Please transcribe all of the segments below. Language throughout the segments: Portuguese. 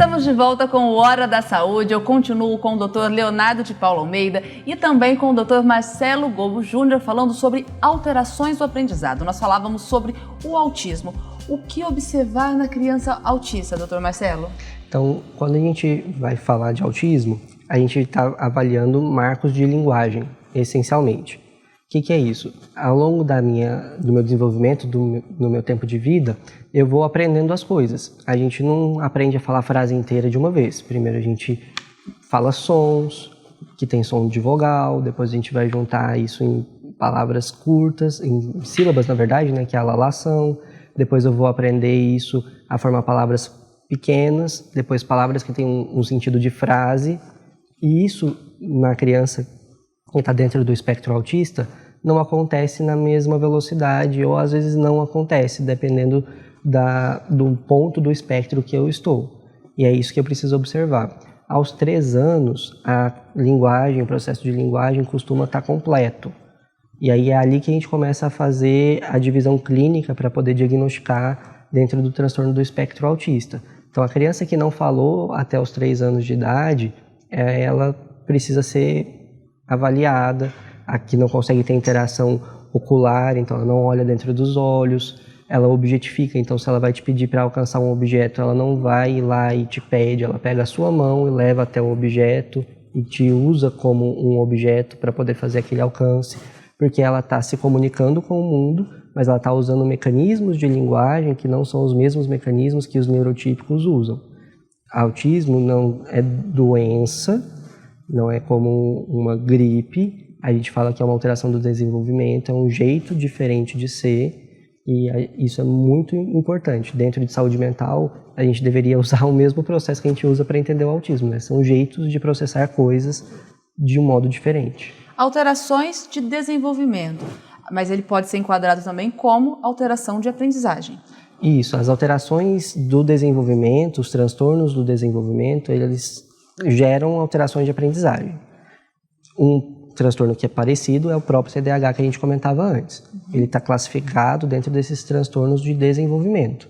Estamos de volta com o Hora da Saúde. Eu continuo com o Dr. Leonardo de Paula Almeida e também com o Dr. Marcelo Gobo Júnior falando sobre alterações do aprendizado. Nós falávamos sobre o autismo. O que observar na criança autista, Dr. Marcelo? Então, quando a gente vai falar de autismo, a gente está avaliando marcos de linguagem, essencialmente. O que é isso? Ao longo do meu desenvolvimento, do meu tempo de vida, eu vou aprendendo as coisas. A gente não aprende a falar a frase inteira de uma vez. Primeiro a gente fala sons, que tem som de vogal, depois a gente vai juntar isso em palavras curtas, em sílabas, na verdade, né, que é a lalação. Depois eu vou aprender isso a formar palavras pequenas, depois palavras que têm um sentido de frase. E isso, na criança que está dentro do espectro autista, não acontece na mesma velocidade ou às vezes não acontece, dependendo do ponto do espectro que eu estou. E é isso que eu preciso observar. Aos 3 anos, a linguagem, o processo de linguagem costuma estar completo. E aí é ali que a gente começa a fazer a divisão clínica para poder diagnosticar dentro do transtorno do espectro autista. Então, a criança que não falou até os 3 anos de idade, ela precisa ser avaliada. A que não consegue ter interação ocular, então ela não olha dentro dos olhos, ela objetifica, então se ela vai te pedir para alcançar um objeto, ela não vai ir lá e te pede, ela pega a sua mão e leva até o objeto e te usa como um objeto para poder fazer aquele alcance, porque ela está se comunicando com o mundo, mas ela está usando mecanismos de linguagem que não são os mesmos mecanismos que os neurotípicos usam. Autismo não é doença, não é como uma gripe. A gente fala que é uma alteração do desenvolvimento, é um jeito diferente de ser e isso é muito importante. Dentro de saúde mental, a gente deveria usar o mesmo processo que a gente usa para entender o autismo, né? São jeitos de processar coisas de um modo diferente. Alterações de desenvolvimento, mas ele pode ser enquadrado também como alteração de aprendizagem. Isso, as alterações do desenvolvimento, os transtornos do desenvolvimento, eles geram alterações de aprendizagem. Um transtorno que é parecido é o próprio TDAH que a gente comentava antes. Ele está classificado dentro desses transtornos de desenvolvimento.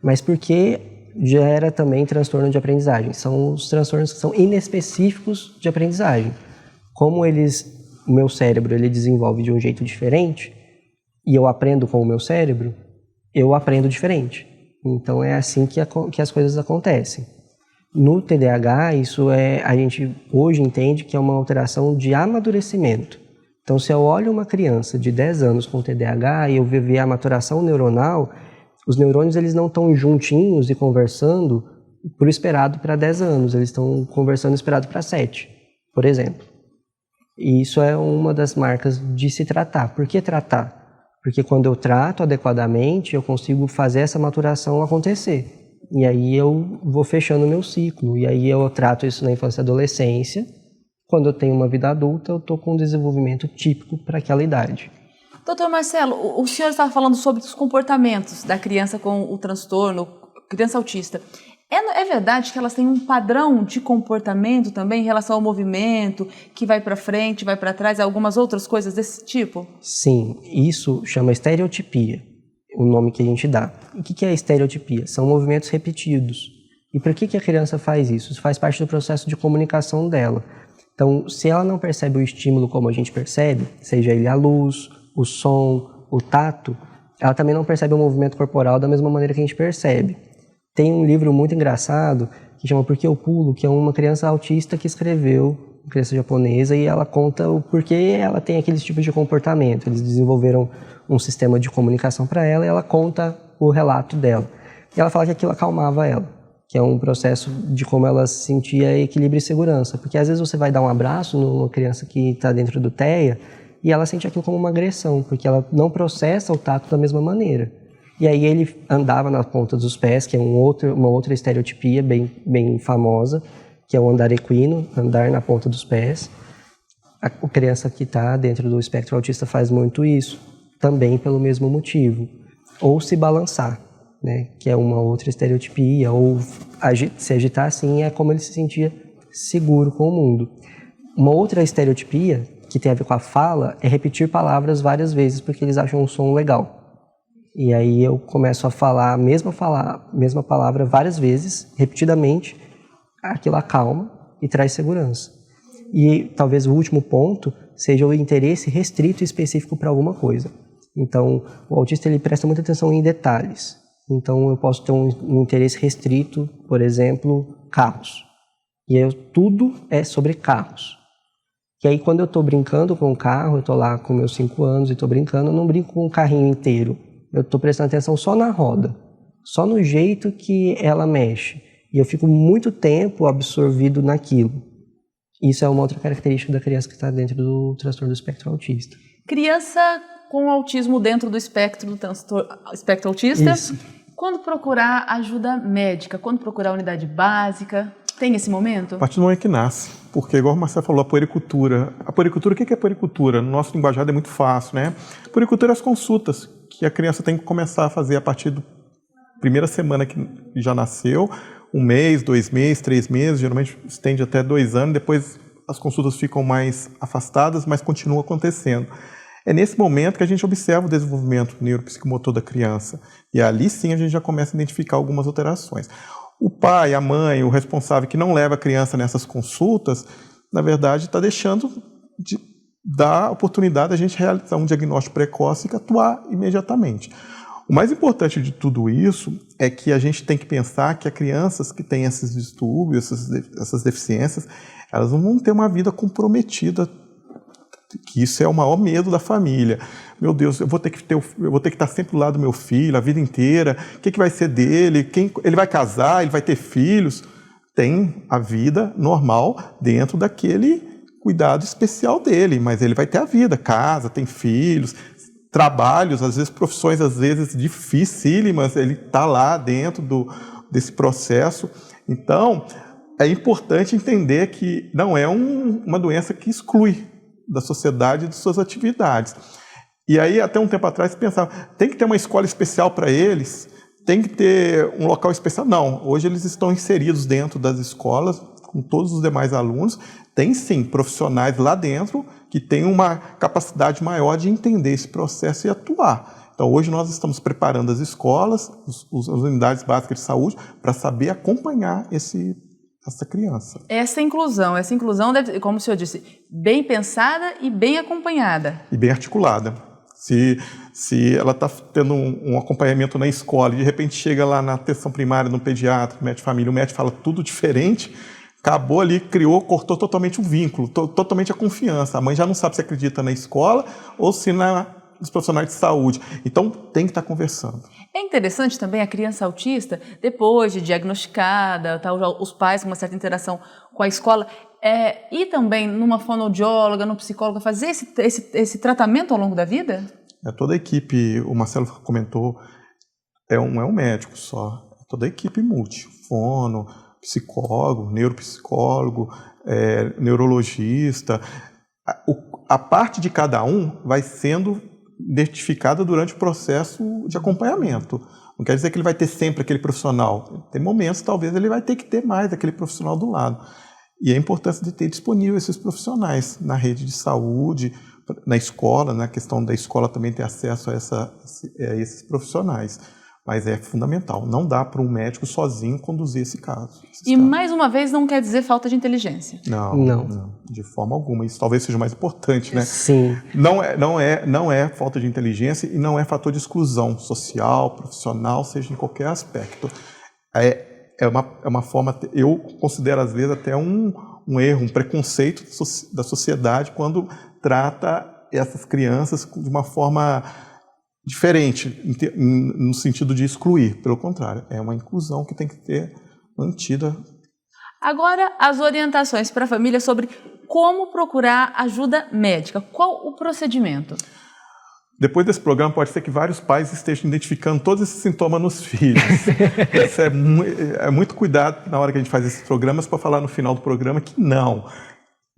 Mas por que gera também transtorno de aprendizagem? São os transtornos que são inespecíficos de aprendizagem. Como o meu cérebro ele desenvolve de um jeito diferente e eu aprendo com o meu cérebro, eu aprendo diferente. Então é assim que as coisas acontecem. No TDAH, a gente hoje entende que é uma alteração de amadurecimento. Então, se eu olho uma criança de 10 anos com TDAH e eu ver a maturação neuronal, os neurônios eles não estão juntinhos e conversando por esperado para 10 anos, eles estão conversando esperado para 7, por exemplo. E isso é uma das marcas de se tratar. Por que tratar? Porque quando eu trato adequadamente, eu consigo fazer essa maturação acontecer. E aí eu vou fechando o meu ciclo. E aí eu trato isso na infância e adolescência. Quando eu tenho uma vida adulta, eu estou com um desenvolvimento típico para aquela idade. Doutor Marcelo, o senhor estava falando sobre os comportamentos da criança com o transtorno, criança autista. É verdade que elas têm um padrão de comportamento também em relação ao movimento, que vai para frente, vai para trás, algumas outras coisas desse tipo? Sim, isso chama estereotipia. O nome que a gente dá. O que é a estereotipia? São movimentos repetidos. E por que a criança faz isso? Isso faz parte do processo de comunicação dela. Então, se ela não percebe o estímulo como a gente percebe, seja ele a luz, o som, o tato, ela também não percebe o movimento corporal da mesma maneira que a gente percebe. Tem um livro muito engraçado que chama Por que eu pulo, que é uma criança autista que escreveu, uma criança japonesa, e ela conta o porquê ela tem aqueles tipos de comportamento. Eles desenvolveram um sistema de comunicação para ela e ela conta o relato dela. E ela fala que aquilo acalmava ela, que é um processo de como ela sentia equilíbrio e segurança. Porque às vezes você vai dar um abraço numa criança que está dentro do TEA e ela sente aquilo como uma agressão, porque ela não processa o tato da mesma maneira. E aí ele andava na ponta dos pés, que é uma outra estereotipia bem famosa, que é o andar equino, andar na ponta dos pés. A criança que está dentro do espectro autista faz muito isso, também pelo mesmo motivo. Ou se balançar, né, que é uma outra estereotipia, ou se agitar assim é como ele se sentia seguro com o mundo. Uma outra estereotipia, que tem a ver com a fala, é repetir palavras várias vezes porque eles acham um som legal. E aí eu começo a falar a mesma palavra várias vezes, repetidamente, aquilo acalma e traz segurança. E talvez o último ponto seja o interesse restrito e específico para alguma coisa. Então, o autista ele presta muita atenção em detalhes. Então, eu posso ter um interesse restrito, por exemplo, carros. E aí, tudo é sobre carros. E aí, quando eu estou brincando com o carro, eu estou lá com meus 5 anos e estou brincando, eu não brinco com o carrinho inteiro. Eu estou prestando atenção só na roda, só no jeito que ela mexe. E eu fico muito tempo absorvido naquilo. Isso é uma outra característica da criança que está dentro do transtorno do espectro autista. Criança com autismo dentro do espectro autista. Isso. Quando procurar ajuda médica? Quando procurar unidade básica? Tem esse momento? A partir do momento que nasce. Porque, igual o Marcelo falou, a puericultura. A puericultura, o que é puericultura? No nosso linguajar é muito fácil, né? Puericultura é as consultas que a criança tem que começar a fazer a partir da primeira semana que já nasceu, 1 mês, 2 meses, 3 meses, geralmente estende até 2 anos, depois as consultas ficam mais afastadas, mas continuam acontecendo. É nesse momento que a gente observa o desenvolvimento neuropsicomotor da criança. E ali sim a gente já começa a identificar algumas alterações. O pai, a mãe, o responsável que não leva a criança nessas consultas, na verdade está deixando de dar oportunidade a gente realizar um diagnóstico precoce e atuar imediatamente. O mais importante de tudo isso é que a gente tem que pensar que as crianças que têm esses distúrbios, essas deficiências, elas não vão ter uma vida comprometida, que isso é o maior medo da família. Meu Deus, eu vou ter que estar sempre do lado do meu filho a vida inteira, o que vai ser dele, ele vai casar, ele vai ter filhos. Tem a vida normal dentro daquele cuidado especial dele, mas ele vai ter a vida, casa, tem filhos, trabalhos, às vezes profissões dificílimas, ele está lá dentro desse processo. Então, é importante entender que não é uma doença que exclui da sociedade e de suas atividades. E aí, até um tempo atrás, pensava, tem que ter uma escola especial para eles, tem que ter um local especial. Não, hoje eles estão inseridos dentro das escolas, com todos os demais alunos. Tem sim profissionais lá dentro que têm uma capacidade maior de entender esse processo e atuar. Então, hoje nós estamos preparando as escolas, as unidades básicas de saúde, para saber acompanhar essa criança. Essa inclusão deve, como o senhor disse, bem pensada e bem acompanhada. E bem articulada. Se ela está tendo um acompanhamento na escola e de repente chega lá na atenção primária, no pediatra, no médico de família, o médico fala tudo diferente, acabou ali, cortou totalmente o vínculo, totalmente a confiança. A mãe já não sabe se acredita na escola ou se nos profissionais de saúde. Então, tem que estar conversando. É interessante também a criança autista, depois de diagnosticada, os pais com uma certa interação com a escola, e também numa fonoaudióloga, no psicólogo, fazer esse tratamento ao longo da vida? Toda a equipe, o Marcelo comentou, não é um médico só, toda a equipe fono, psicólogo, neuropsicólogo, neurologista. A parte de cada um vai sendo identificada durante o processo de acompanhamento. Não quer dizer que ele vai ter sempre aquele profissional. Tem momentos, talvez, ele vai ter que ter mais aquele profissional do lado. E a importância de ter disponível esses profissionais na rede de saúde, na escola, na questão da escola também ter acesso a esses profissionais. Mas é fundamental. Não dá para um médico sozinho conduzir esse caso. Mais uma vez, não quer dizer falta de inteligência. Não, de forma alguma. Isso talvez seja o mais importante, né? Sim. Não é falta de inteligência e não é fator de exclusão social, profissional, seja em qualquer aspecto. É uma forma, eu considero às vezes até um erro, um preconceito da sociedade quando trata essas crianças de uma forma diferente, no sentido de excluir. Pelo contrário, é uma inclusão que tem que ser mantida. Agora, as orientações para a família sobre como procurar ajuda médica. Qual o procedimento? Depois desse programa, pode ser que vários pais estejam identificando todos esses sintomas nos filhos. Isso é muito cuidado na hora que a gente faz esses programas para falar no final do programa que não.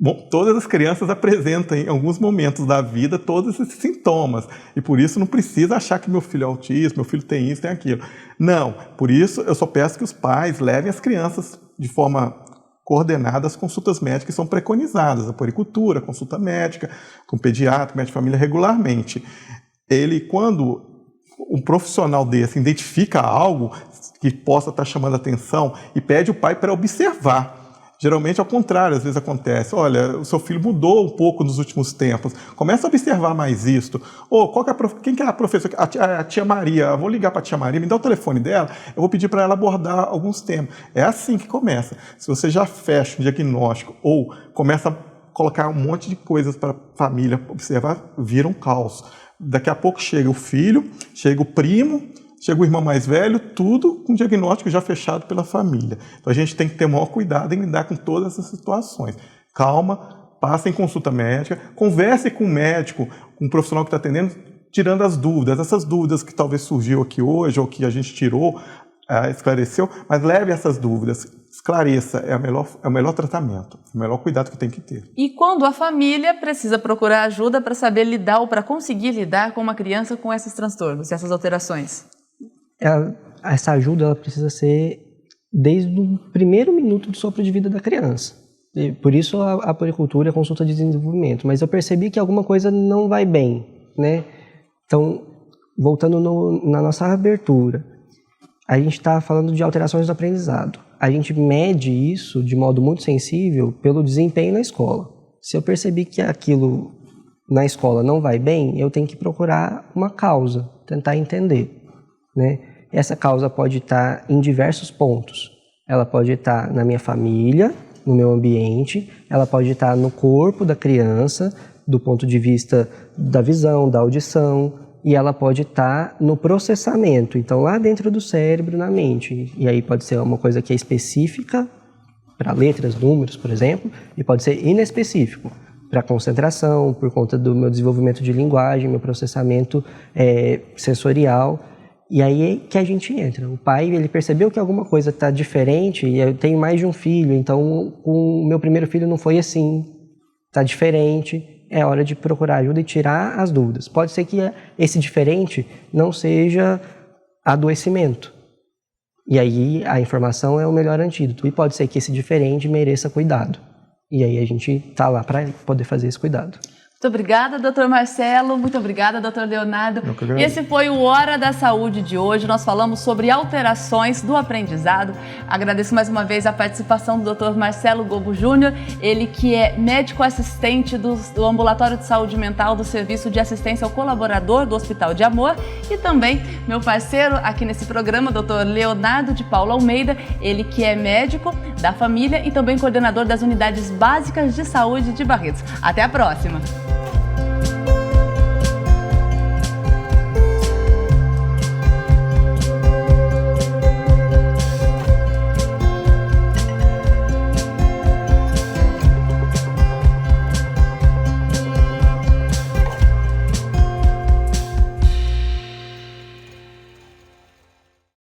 Bom, todas as crianças apresentam em alguns momentos da vida todos esses sintomas. E por isso não precisa achar que meu filho é autista, meu filho tem isso, tem aquilo. Não, por isso eu só peço que os pais levem as crianças de forma coordenada às consultas médicas que são preconizadas, a puericultura, a consulta médica, com pediatra, médico de família regularmente. Ele, quando um profissional desse identifica algo que possa estar chamando a atenção e pede o pai para observar. Geralmente, ao contrário, às vezes acontece. Olha, o seu filho mudou um pouco nos últimos tempos. Começa a observar mais isto. Ou quem que é a professora? A tia Maria. Eu vou ligar para a tia Maria, me dá o telefone dela, eu vou pedir para ela abordar alguns temas. É assim que começa. Se você já fecha um diagnóstico ou começa a colocar um monte de coisas para a família observar, vira um caos. Daqui a pouco chega o filho, chega o primo, chega o irmão mais velho, tudo com diagnóstico já fechado pela família. Então a gente tem que ter o maior cuidado em lidar com todas essas situações. Calma, passe em consulta médica, converse com o médico, com o profissional que está atendendo, tirando as dúvidas. Essas dúvidas que talvez surgiu aqui hoje, ou que a gente tirou, esclareceu, mas leve essas dúvidas, esclareça, é o melhor tratamento, o melhor cuidado que tem que ter. E quando a família precisa procurar ajuda para saber lidar ou para conseguir lidar com uma criança com esses transtornos, essas alterações? Essa ajuda ela precisa ser desde o primeiro minuto de sopro de vida da criança. E por isso a puericultura e a consulta de desenvolvimento. Mas eu percebi que alguma coisa não vai bem, né? Então, voltando na nossa abertura, a gente está falando de alterações do aprendizado. A gente mede isso de modo muito sensível pelo desempenho na escola. Se eu percebi que aquilo na escola não vai bem, eu tenho que procurar uma causa, tentar entender, né? Essa causa pode estar em diversos pontos. Ela pode estar na minha família, no meu ambiente, ela pode estar no corpo da criança, do ponto de vista da visão, da audição, e ela pode estar no processamento, então lá dentro do cérebro, na mente. E aí pode ser uma coisa que é específica para letras, números, por exemplo, e pode ser inespecífico para concentração, por conta do meu desenvolvimento de linguagem, meu processamento sensorial. E aí que a gente entra. O pai, ele percebeu que alguma coisa está diferente, e eu tenho mais de um filho, então o meu primeiro filho não foi assim, está diferente, é hora de procurar ajuda e tirar as dúvidas. Pode ser que esse diferente não seja adoecimento. E aí a informação é o melhor antídoto. E pode ser que esse diferente mereça cuidado. E aí a gente está lá para poder fazer esse cuidado. Muito obrigada, doutor Marcelo. Muito obrigada, doutor Leonardo. E esse foi o Hora da Saúde de hoje. Nós falamos sobre alterações do aprendizado. Agradeço mais uma vez a participação do doutor Marcelo Gobo Júnior, ele que é médico assistente do Ambulatório de Saúde Mental do Serviço de Assistência ao Colaborador do Hospital de Amor, e também meu parceiro aqui nesse programa, doutor Leonardo de Paula Almeida, ele que é médico da família e também coordenador das Unidades Básicas de Saúde de Barretos. Até a próxima!